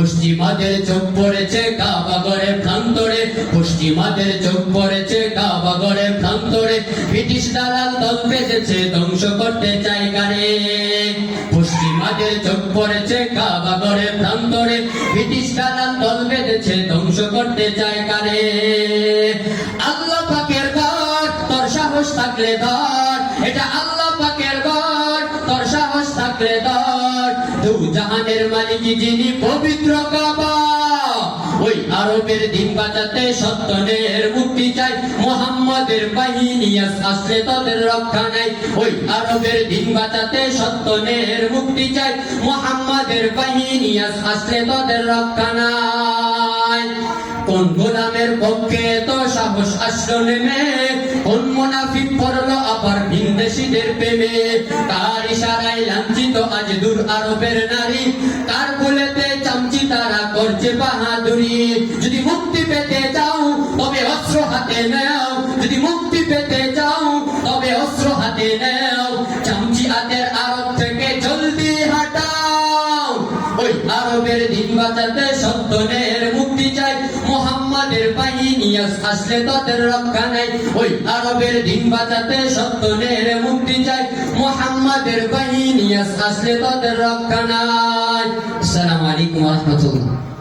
পশ্চিমাদের চোখ পড়েছে কাবা ঘরে প্রান্তরে, পশ্চিমাদের চোখ পড়েছে কাবা ঘরে প্রান্তরে, ব্রিটিশ দালাল দল বেঁধেছে ধ্বংস করতে চায় কারে। পশ্চিমাদের চোখ পড়েছে কাবা ঘরে প্রান্তরে, ব্রিটিশ দালাল দল বেঁধেছে ধ্বংস করতে চায় কারে। আল্লাহ পাকের ঘর, তোর সাহস থাকলে ধর, এটা আল্লাহ পাকের ঘর, তোর সাহস থাকলে ধর। দু জাহানের মালিক যিনি পবিত্র কাবা, ওই আরবের দিন বাঁচাতে সত্যনের মুক্তি চাই, মুহাম্মাদের বাহিনী আসলে তাদের রক্ষা নাই। ওই আরবের দিন বাঁচাতে সত্যনের মুক্তি চাই, মুহাম্মাদের বাহিনী আসলে তাদের রক্ষা নাই। কোন গোলামের পক্ষে তো সাহস আসলো নেমে, কোন মুনাফিক পড়লো আবার ভিনদেশীদের প্রেমে। কার ইশারায় লাঞ্ছিত আজ দূর আরবের নারী, কার কোলেতে চামচি তারা করছে বাহাদুরি। যদি মুক্তি পেতে চাও তবে অস্ত্র হাতে নাও, যদি মুক্তি পেতে চাও তবে অস্ত্র হাতে নাও। চামচি হাতের আরব থেকে জলদি হাঁটাও, ওই আরবের দিন বাঁচাতে সত্যনের মুক্তি চাই, মুহাম্মাদের বাহিনী আসলে তাদের রক্ষা নাই। ওই আরবের দিন বাঁচাতে সত্যনের মুক্তি চাই, মুহাম্মাদের বাহিনী আসলে তাদের রক্ষা নাই। আসসালামু আলাইকুম ওয়া রাহমাতুল্লাহ।